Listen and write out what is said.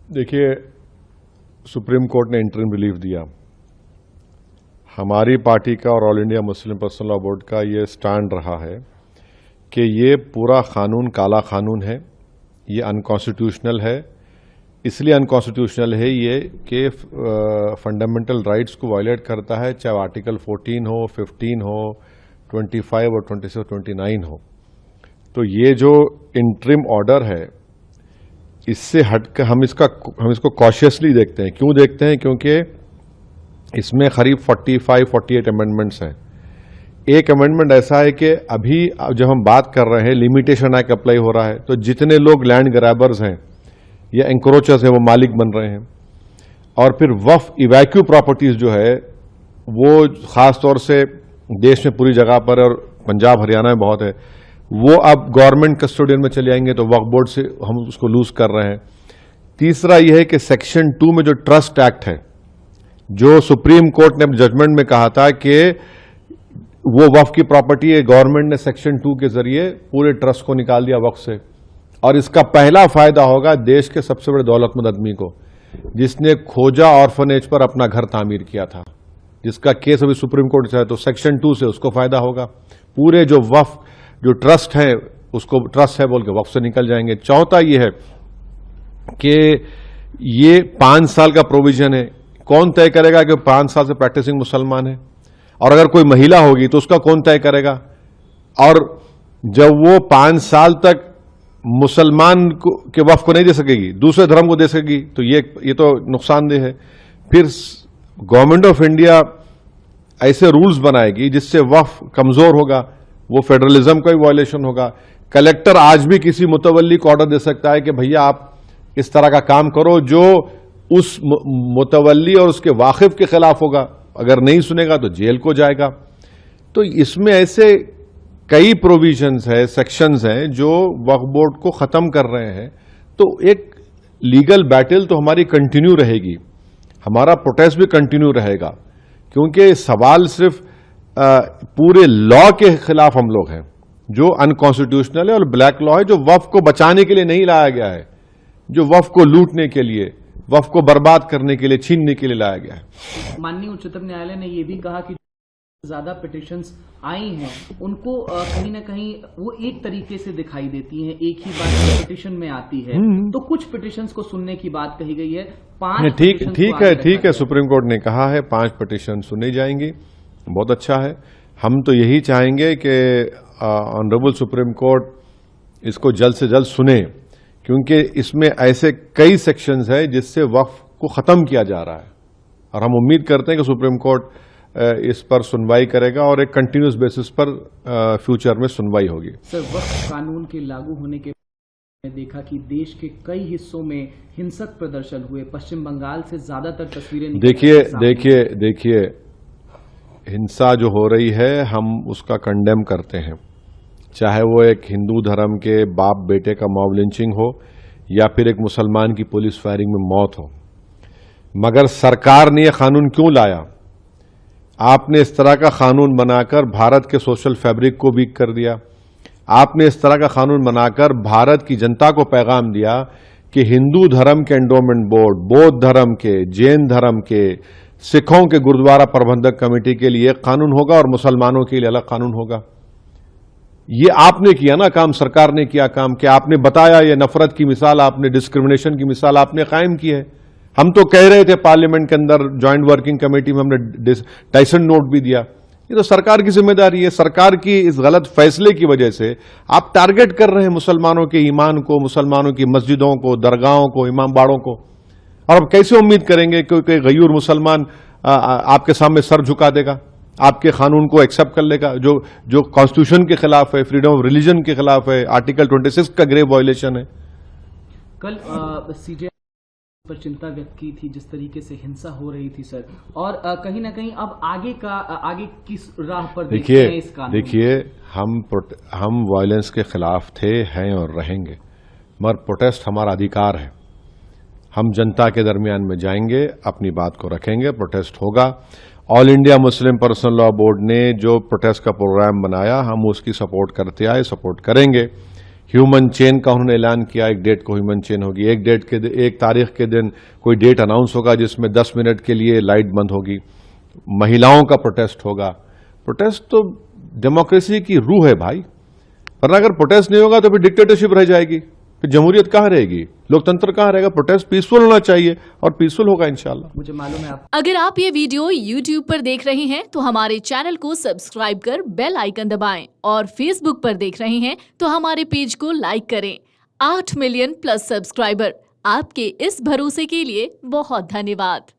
देखिए, supreme court ने interim relief दिया। हमारी पार्टी का और all India Muslim personal law board का ये स्टैंड रहा है कि ये पूरा कानून काला कानून है, ये अनकॉन्स्टिट्यूशनल है। इसलिए अनकॉन्स्टिट्यूशनल है ये कि फंडामेंटल राइट्स को वायलेट करता है, चाहे आर्टिकल 14 हो, 15 हो, 25 और 26 और 29 हो। तो ये जो इंटरिम ऑर्डर है, इससे हटकर हम इसको कॉशियसली देखते हैं। क्यों देखते हैं? क्योंकि इसमें करीब 45-48 अमेंडमेंट्स हैं। एक अमेंडमेंट ऐसा है कि अभी जब हम बात कर रहे हैं, लिमिटेशन एक्ट अप्लाई हो रहा है, तो जितने लोग लैंड ग्रैबर्स हैं या एंक्रोचर्स हैं वो मालिक बन रहे हैं। और फिर वफ इवैक्यू प्रॉपर्टीज जो है वो खास तौर से देश में पूरी जगह पर और पंजाब हरियाणा में बहुत है, वो अब गवर्नमेंट कस्टोडियन में चले आएंगे, तो वक्फ बोर्ड से हम उसको लूज कर रहे हैं। तीसरा यह है कि सेक्शन 2 में जो ट्रस्ट एक्ट है, जो सुप्रीम कोर्ट ने अपने जजमेंट में कहा था कि वो वक्फ की प्रॉपर्टी है, गवर्नमेंट ने सेक्शन 2 के जरिए पूरे ट्रस्ट को निकाल दिया वक्फ से। और इसका पहला फायदा होगा देश के सबसे बड़े दौलतमंद आदमी को, जिसने खोजा ऑर्फनेज पर अपना घर तामीर किया था, जिसका केस अभी सुप्रीम कोर्ट से है। तो सेक्शन 2 से उसको फायदा होगा। पूरे जो वक्फ जो ट्रस्ट है उसको ट्रस्ट है बोल के वक्फ से निकल जाएंगे। चौथा यह है कि ये 5 साल का प्रोविजन है। कौन तय करेगा कि 5 साल से प्रैक्टिसिंग मुसलमान है? और अगर कोई महिला होगी तो उसका कौन तय करेगा? और जब वो 5 साल तक मुसलमान के वक्फ को नहीं दे सकेगी, दूसरे धर्म को दे सकेगी, तो ये तो नुकसानदेह है। फिर गवर्नमेंट ऑफ इंडिया ऐसे रूल्स बनाएगी जिससे वक्फ कमजोर होगा, वो फेडरलिज्म का भी वायलेशन होगा। कलेक्टर आज भी किसी मुतवल्ली को ऑर्डर दे सकता है कि भैया आप इस तरह का काम करो, जो उस मुतवल्ली और उसके वाकिफ के खिलाफ होगा। अगर नहीं सुनेगा तो जेल को जाएगा। तो इसमें ऐसे कई प्रोविजंस है, सेक्शंस हैं जो वक्फ बोर्ड को खत्म कर रहे हैं। तो एक लीगल बैटल तो हमारी कंटिन्यू रहेगी, हमारा प्रोटेस्ट भी कंटिन्यू रहेगा, क्योंकि सवाल सिर्फ पूरे लॉ के खिलाफ हम लोग हैं जो अनकॉन्स्टिट्यूशनल है, और ब्लैक लॉ है जो वक्फ को बचाने के लिए नहीं लाया गया है, जो वक्फ को लूटने के लिए, वक्फ को बर्बाद करने के लिए, छीनने के लिए लाया गया है। माननीय उच्चतम न्यायालय ने यह भी कहा कि ज्यादा पिटिशंस आई हैं उनको कहीं ना कहीं वो एक तरीके से दिखाई देती हैं, एक ही बात पिटिशन में आती है। तो कुछ पिटिशंस को सुनने की बात कही गई है। 5 ठीक है, सुप्रीम कोर्ट ने कहा है 5 पिटिशन सुनी जाएंगी, बहुत अच्छा है। हम तो यही चाहेंगे कि ऑनरेबल सुप्रीम कोर्ट इसको जल्द से जल्द सुने, क्योंकि इसमें ऐसे कई सेक्शंस हैं जिससे वक्फ को खत्म किया जा रहा है। और हम उम्मीद करते हैं कि सुप्रीम कोर्ट इस पर सुनवाई करेगा और एक कंटिन्यूस बेसिस पर फ्यूचर में सुनवाई होगी। सर, वक्फ कानून के लागू होने के बाद देखा कि देश के कई हिस्सों में हिंसक प्रदर्शन हुए। पश्चिम बंगाल से ज्यादातर तस्वीरें देखिए हिंसा जो हो रही है हम उसका कंडेम करते हैं, चाहे वो एक हिंदू धर्म के बाप बेटे का मॉब लिंचिंग हो या फिर एक मुसलमान की पुलिस फायरिंग में मौत हो। मगर सरकार ने यह कानून क्यों लाया? आपने इस तरह का कानून बनाकर भारत के सोशल फैब्रिक को वीक कर दिया। आपने इस तरह का कानून बनाकर भारत की जनता को पैगाम दिया कि हिंदू धर्म के एंडोमेंट बोर्ड, बौद्ध धर्म के, जैन धर्म के, सिखों के गुरुद्वारा प्रबंधक कमेटी के लिए एक कानून होगा और मुसलमानों के लिए अलग कानून होगा। ये आपने किया ना काम, सरकार ने किया काम कि आपने बताया, ये नफरत की मिसाल, आपने डिस्क्रिमिनेशन की मिसाल आपने कायम की है। हम तो कह रहे थे पार्लियामेंट के अंदर ज्वाइंट वर्किंग कमेटी में, हमने टाइसन नोट भी दिया। ये तो सरकार की जिम्मेदारी है। सरकार की इस गलत फैसले की वजह से आप टारगेट कर रहे हैं मुसलमानों के ईमान को, मुसलमानों की मस्जिदों को, दरगाहों को, इमाम बाड़ों को। और अब कैसे उम्मीद करेंगे कि कोई गयूर मुसलमान आपके सामने सर झुका देगा, आपके कानून को एक्सेप्ट कर लेगा, जो कॉन्स्टिट्यूशन के खिलाफ है, फ्रीडम ऑफ रिलीजन के खिलाफ है, आर्टिकल 26 का ग्रेव वायलेशन है। कल सीजे पर चिंता व्यक्त की थी जिस तरीके से हिंसा हो रही थी सर, और कहीं ना कहीं अब आगे किस राह पर देखिए हम वायलेंस के खिलाफ थे, हैं और रहेंगे, मगर प्रोटेस्ट हमारा अधिकार है। हम जनता के दरमियान में जाएंगे, अपनी बात को रखेंगे, प्रोटेस्ट होगा। All India Muslim personal law board ने जो प्रोटेस्ट का प्रोग्राम बनाया, हम उसकी सपोर्ट करते आए, सपोर्ट करेंगे, ह्यूमन चेन का उन्होंने ऐलान किया, एक डेट को ह्यूमन चेन होगी, एक तारीख के दिन कोई डेट अनाउंस होगा जिसमें 10 मिनट के लिए लाइट बंद होगी, महिलाओं का प्रोटेस्ट होगा। प्रोटेस्ट तो डेमोक्रेसी की रूह है भाई, वरना अगर प्रोटेस्ट नहीं होगा तो फिर डिक्टेटरशिप रह जाएगी, फिर जमहूरियत कहां रहेगी, लोकतंत्र कहां रहेगा। प्रोटेस्ट पीसफुल होना चाहिए और पीसफुल होगा इंशाल्लाह। मुझे मालूम है आप अगर आप ये वीडियो YouTube पर देख रहे हैं तो हमारे चैनल को सब्सक्राइब कर बेल आइकन दबाएं, और Facebook पर देख रहे हैं तो हमारे पेज को लाइक करें। 8 मिलियन प्लस सब्सक्राइबर, आपके इस भरोसे के लिए बहुत धन्यवाद।